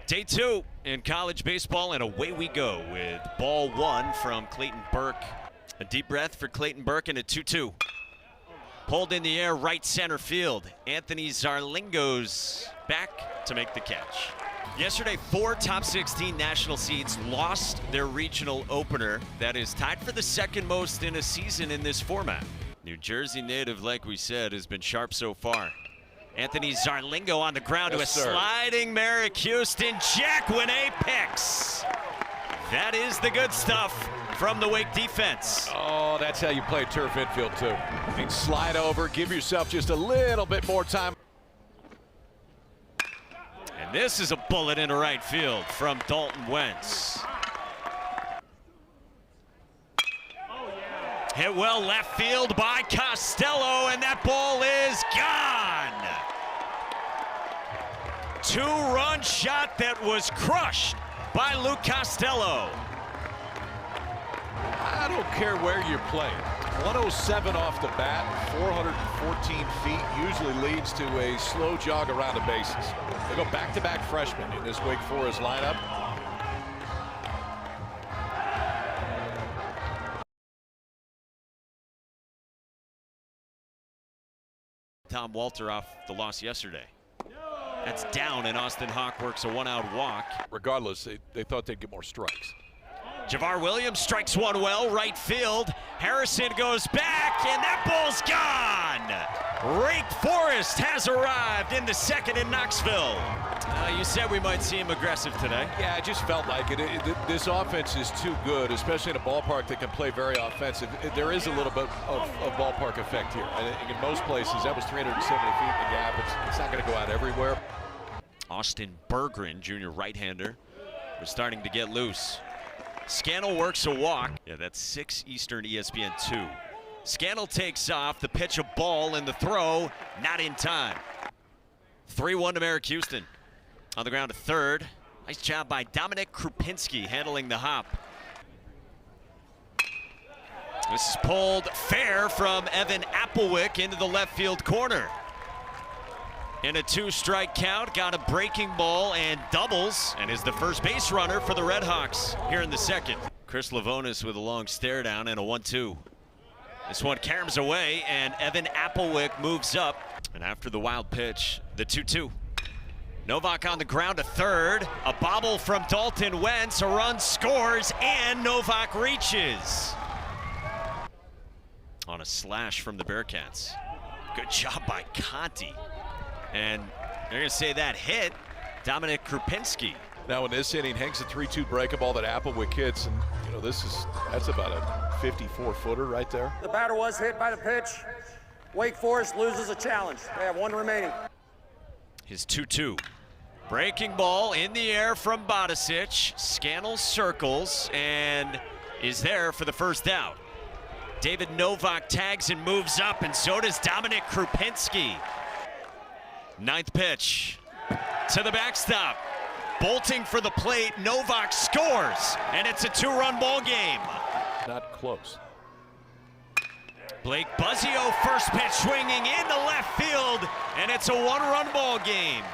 Day 2 in college baseball, and away we go with ball 1 from Clayton Burke. A deep breath for Clayton Burke and a 2-2. Pulled in the air, right center field. Anthony Zarlingo's back to make the catch. Yesterday, 4 top 16 national seeds lost their regional opener. That is tied for the second most in a season in this format. New Jersey native, like we said, has been sharp so far. Anthony Zarlingo on the ground to a sliding Merrick Houston. Jack Winay picks. That is the good stuff from the Wake defense. Oh, that's how you play turf infield too. I mean, slide over, give yourself just a little bit more time. And this is a bullet into right field from Dalton Wentz. Hit well left field by Costello, and that ball is gone. 2-run shot that was crushed by Luke Costello. I don't care where you're playing. 107 off the bat, 414 feet usually leads to a slow jog around the bases. They go back-to-back freshmen in this Wake Forest lineup. Tom Walter off the loss yesterday. That's down, and Austin Hawk works a 1-out walk. Regardless, they thought they'd get more strikes. Javar Williams strikes one well, right field. Harrison goes back, and that ball's gone. Wake Forest has arrived in the second in Knoxville. You said we might see him aggressive today. Yeah, I just felt like it. This offense is too good, especially in a ballpark that can play very offensive. There is a little bit of ballpark effect here. I think in most places, that was 370 feet in the gap. It's not going to go out everywhere. Austin Berggren, junior right-hander, was starting to get loose. Scannell works a walk. Yeah, that's 6 Eastern, ESPN 2. Scannell takes off, the pitch a ball, and the throw not in time. 3-1 to Merrick Houston. On the ground to third. Nice job by Dominic Krupinski handling the hop. This is pulled fair from Evan Applewick into the left field corner. In a 2-strike count, got a breaking ball and doubles, and is the first base runner for the Red Hawks here in the second. Chris Lavonis with a long stare down and a 1-2. This one caroms away, and Evan Applewick moves up. And after the wild pitch, the 2-2. Novak on the ground to third. A bobble from Dalton Wentz, a run scores, and Novak reaches. On a slash from the Bearcats. Good job by Conti. And they're going to say that hit Dominic Krupinski. Now in this inning, hangs a 3-2 breaking ball that Applewick hits, and you know that's about a 54-footer right there. The batter was hit by the pitch. Wake Forest loses a challenge. They have 1 remaining. His 2-2. Breaking ball in the air from Bodicic. Scannell circles and is there for the first out. David Novak tags and moves up, and so does Dominic Krupinski. 9th pitch to the backstop. Bolting for the plate, Novak scores, and it's a 2-run ball game. Not close. Blake Buzzio, first pitch swinging into left field, and it's a 1-run ball game.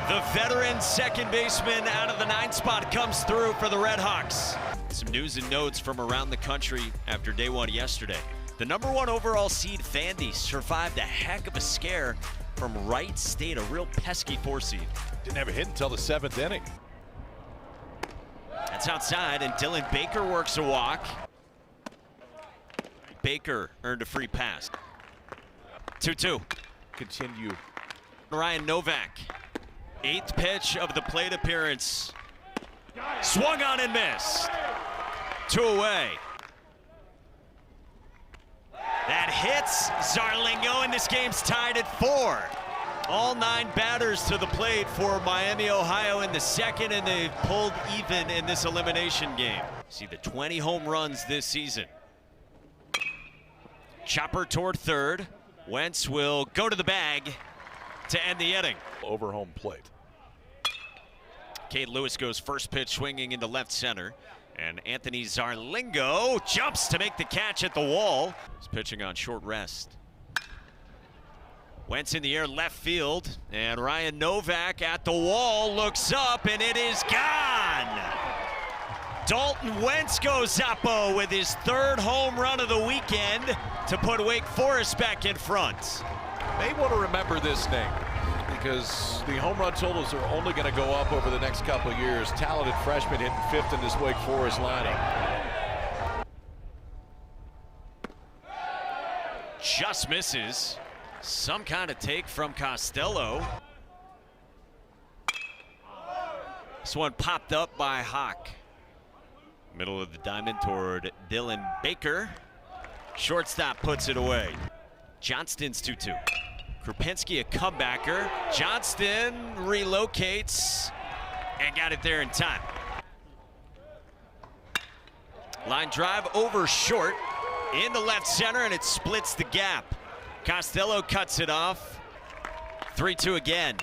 The veteran second baseman out of the 9th spot comes through for the Red Hawks. Some news and notes from around the country after day 1 yesterday. The #1 overall seed Vandy survived a heck of a scare from Wright State, a real pesky 4 seed. Didn't have a hit until the 7th inning. That's outside, and Dylan Baker works a walk. Baker earned a free pass. 2-2. Continue. Ryan Novak, 8th pitch of the plate appearance. Swung on and missed. 2 away. That hits Zarlingo, and this game's tied at 4. All 9 batters to the plate for Miami, Ohio in the second, and they've pulled even in this elimination game. See the 20 home runs this season. Chopper toward third. Wentz will go to the bag to end the inning. Over home plate. Cade Lewis goes first pitch swinging into left center. And Anthony Zarlingo jumps to make the catch at the wall. He's pitching on short rest. Wentz in the air left field, and Ryan Novak at the wall looks up, and it is gone. Dalton Wentz goes Zappo with his third home run of the weekend to put Wake Forest back in front. May want to remember this name because the home run totals are only going to go up over the next couple of years. Talented freshman hitting fifth in this Wake Forest lineup. Just misses. Some kind of take from Costello. This one popped up by Hawk. Middle of the diamond toward Dylan Baker. Shortstop puts it away. Johnston's 2-2. Krupinski a comebacker. Johnston relocates and got it there in time. Line drive over short into left center, and it splits the gap. Costello cuts it off. 3-2 again.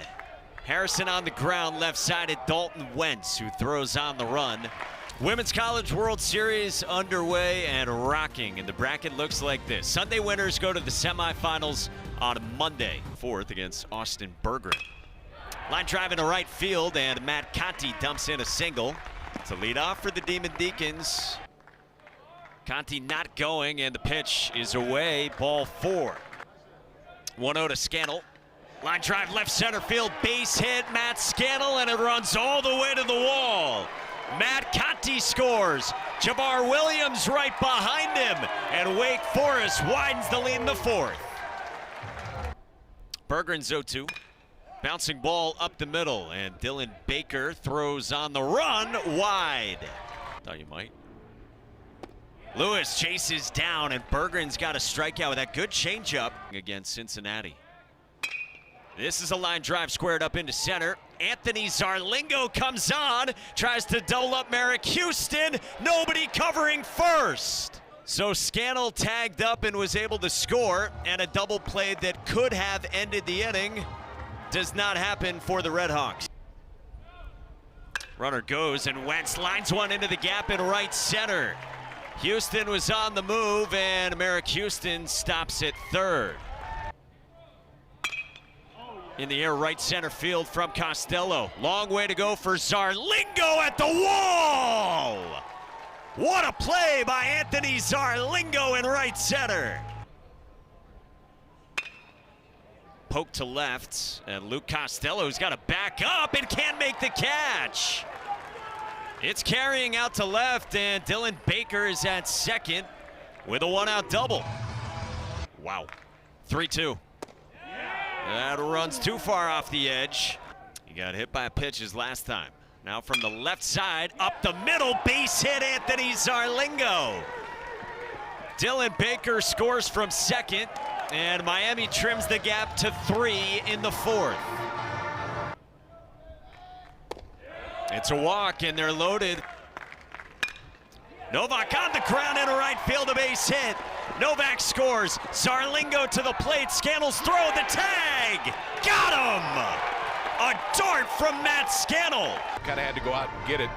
Harrison on the ground, left-sided Dalton Wentz, who throws on the run. Women's College World Series underway and rocking, and the bracket looks like this. Sunday winners go to the semifinals on Monday. 4th against Austin Bergeron. Line drive into right field, and Matt Conti dumps in a single to lead off for the Demon Deacons. Conti not going, and the pitch is away. Ball 4. 1-0 to Scannell. Line drive left center field, base hit, Matt Scannell, and it runs all the way to the wall. Matt Conti scores. Javar Williams right behind him, and Wake Forest widens the lead in the 4th. Bergeron's 0-2. Bouncing ball up the middle, and Dylan Baker throws on the run wide. Thought you might. Lewis chases down, and Bergeron's got a strikeout with that good changeup against Cincinnati. This is a line drive squared up into center. Anthony Zarlingo comes on, tries to double up Merrick Houston. Nobody covering first. So Scannell tagged up and was able to score, and a double play that could have ended the inning does not happen for the Red Hawks. Runner goes, and Wentz lines one into the gap in right center. Houston was on the move, and Merrick Houston stops at third. In the air, right center field from Costello. Long way to go for Zarlingo at the wall! What a play by Anthony Zarlingo in right center. Poke to left, and Luke Costello's got to back up and can't make the catch. It's carrying out to left, and Dylan Baker is at second with a one-out double. Wow. 3-2. That runs too far off the edge. He got hit by a pitch his last time. Now from the left side, up the middle, base hit Anthony Zarlingo. Dylan Baker scores from second, and Miami trims the gap to 3 in the 4th. It's a walk, and they're loaded. Novak on the ground into right field, a base hit. Novak scores. Zarlingo to the plate. Scannell's throw, the tag. Got him! A dart from Matt Scannell. Kind of had to go out and get it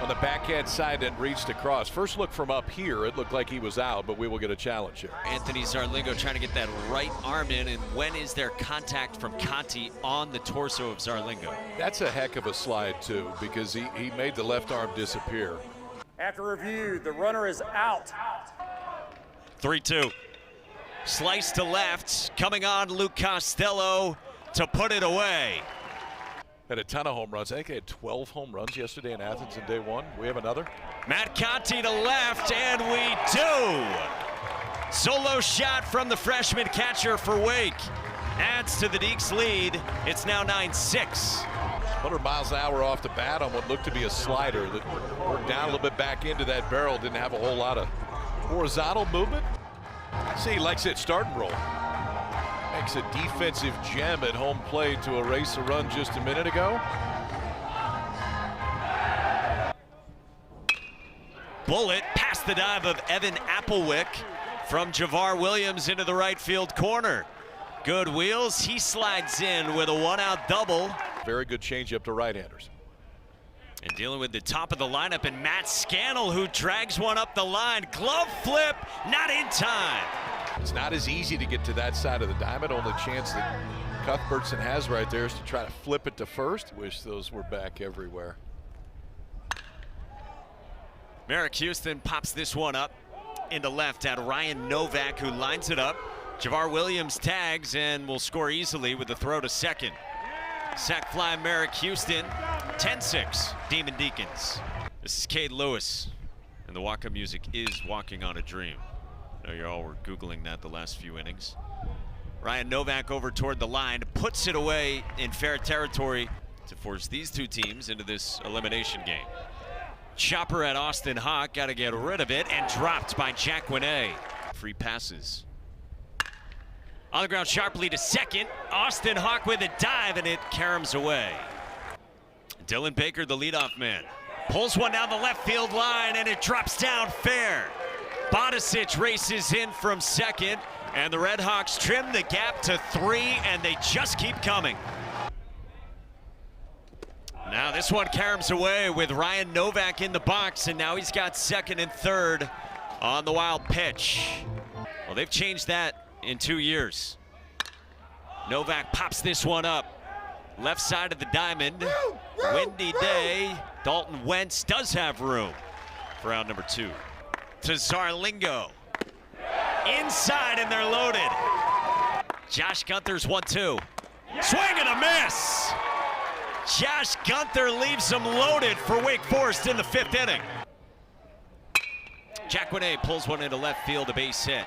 on the backhand side and reached across. First look from up here, it looked like he was out, but we will get a challenge here. Anthony Zarlingo trying to get that right arm in, and when is there contact from Conti on the torso of Zarlingo? That's a heck of a slide, too, because he made the left arm disappear. After review, the runner is out. 3-2. Slice to left, coming on Luke Costello to put it away. Had a ton of home runs. I think they had 12 home runs yesterday in Athens in day 1. We have another. Matt Conti to left, and we do. Solo shot from the freshman catcher for Wake. Adds to the Deacs lead. It's now 9-6. 100 miles an hour off the bat on what looked to be a slider that worked down a little bit back into that barrel. Didn't have a whole lot of horizontal movement. I see he likes it start and roll. Makes a defensive gem at home plate to erase a run just a minute ago. Bullet past the dive of Evan Applewick from Javar Williams into the right field corner. Good wheels, he slides in with a one-out double. Very good changeup to right-handers. And dealing with the top of the lineup, and Matt Scannell, who drags one up the line. Glove flip, not in time. It's not as easy to get to that side of the diamond. Only chance that Cuthbertson has right there is to try to flip it to first. Wish those were back everywhere. Merrick Houston pops this one up into left at Ryan Novak, who lines it up. Javar Williams tags and will score easily with the throw to second. Sac fly Merrick Houston, 10-6, Demon Deacons. This is Cade Lewis, and the walk-up music is Walking on a Dream. I know you all were Googling that the last few innings. Ryan Novak over toward the line, puts it away in fair territory to force these two teams into this elimination game. Chopper at Austin Hawk, got to get rid of it, and dropped by Jack Winay. Free passes. On the ground sharply to second. Austin Hawk with a dive, and it caroms away. Dylan Baker, the leadoff man, pulls one down the left field line, and it drops down fair. Bodicic races in from second, and the Red Hawks trim the gap to 3, and they just keep coming. Now this one caroms away with Ryan Novak in the box, and now he's got second and third on the wild pitch. Well, they've changed that in 2 years. Novak pops this one up. Left side of the diamond. Windy day. Dalton Wentz does have room for round number 2. To Zarlingo. Inside, and they're loaded. Josh Gunther's 1-2. Swing and a miss! Josh Gunther leaves them loaded for Wake Forest in the 5th inning. Jack Winay pulls one into left field, a base hit.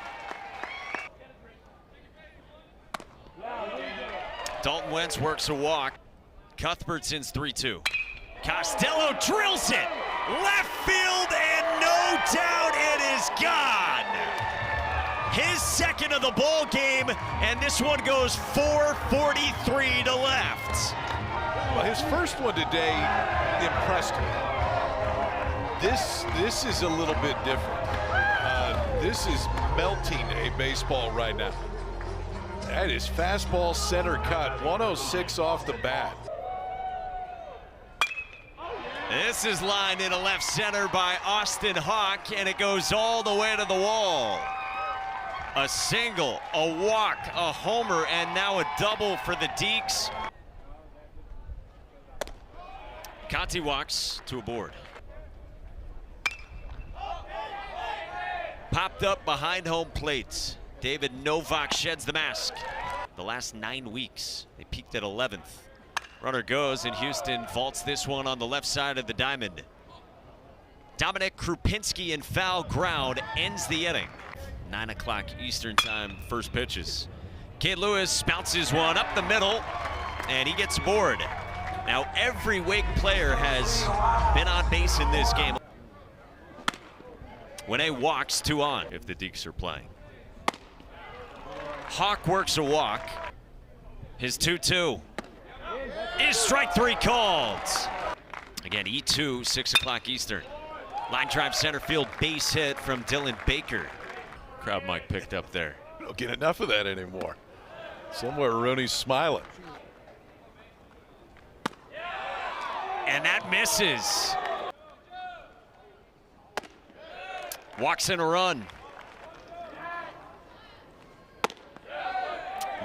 Dalton Wentz works a walk. Cuthbertson's 3-2. Costello drills it. Left field, and no doubt it is gone. His second of the ball game, and this one goes 443 to left. Well, his first one today impressed me. This is a little bit different. This is melting a baseball right now. That is fastball center cut, 106 off the bat. This is lined into left center by Austin Hawk, and it goes all the way to the wall. A single, a walk, a homer, and now a double for the Deeks. Conti walks to a board. Popped up behind home plate. David Novak sheds the mask. The last 9 weeks, they peaked at 11th. Runner goes, and Houston vaults this one on the left side of the diamond. Dominic Krupinski in foul ground ends the inning. 9 o'clock Eastern time, first pitches. Cade Lewis bounces one up the middle, and he gets aboard. Now every Wake player has been on base in this game. Winay walks 2 on if the Deeks are playing. Hawk works a walk. His 2-2 is strike 3 called. Again, E2, 6 o'clock Eastern. Line drive center field base hit from Dylan Baker. Crowd mic picked up there. We don't get enough of that anymore. Somewhere Rooney's smiling. And that misses. Walks in a run.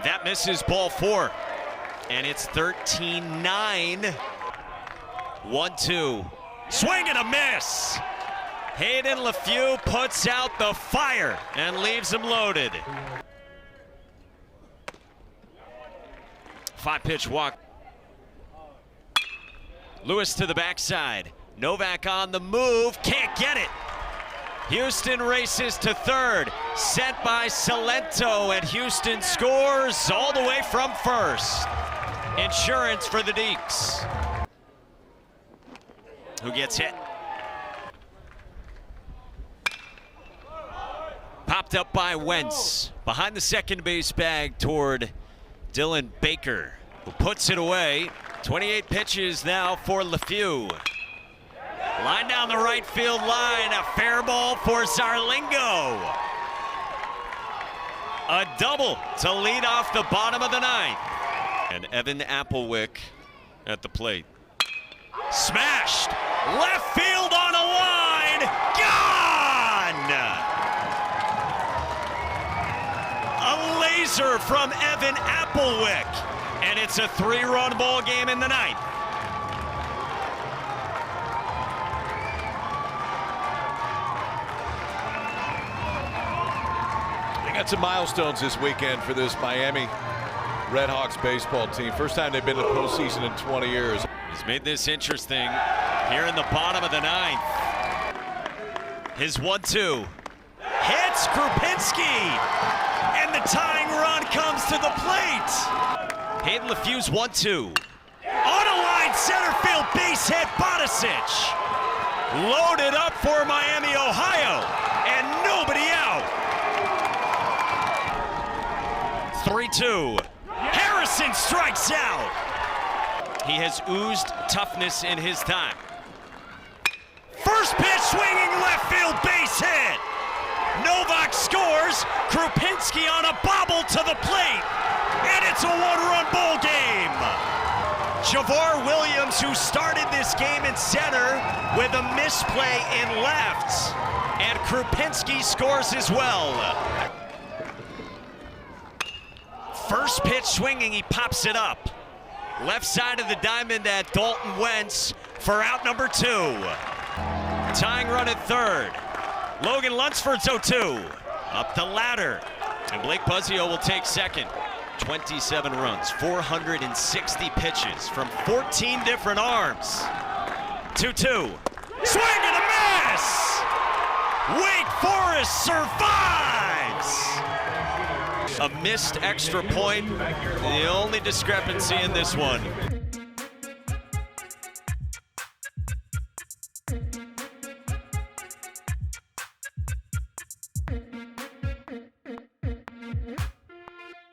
That misses, ball 4. And it's 13-9. 1-2. Swing and a miss. Hayden LeFew puts out the fire and leaves him loaded. 5-pitch walk. Lewis to the backside. Novak on the move, can't get it. Houston races to third, sent by Salento, and Houston scores all the way from first. Insurance for the Deeks. Who gets hit? Popped up by Wentz. Behind the second base bag toward Dylan Baker, who puts it away. 28 pitches now for LeFew. Line down the right field line, a fair ball for Zarlingo. A double to lead off the bottom of the 9th. And Evan Applewick at the plate. Smashed, left field on a line, gone! laser from Evan Applewick. And it's a 3-run ball game in the ninth. They got some milestones this weekend for this Miami Redhawks baseball team. First time they've been to the postseason in 20 years. He's made this interesting here in the bottom of the ninth. His 1-2 hits Krupinski, and the tying run comes to the plate. Hayden LeFew's 1-2. On a line center field base hit, Bodicic. Loaded up for Miami, Ohio, and nobody out. 3-2. Harrison strikes out. He has oozed toughness in his time. First pitch swinging left field base hit. Novak scores. Krupinski on a bobble to the plate. And it's a 1-run ball game. Javar Williams, who started this game in center with a misplay in left. And Krupinski scores as well. First pitch swinging, he pops it up. Left side of the diamond at Dalton Wentz for out number 2. Tying run at third. Logan Lunsford's 0-2. Up the ladder. And Blake Buzzio will take second. 27 runs, 460 pitches from 14 different arms. 2-2. Swing and a miss! Wake Forest survives! A missed extra point, the only discrepancy in this one.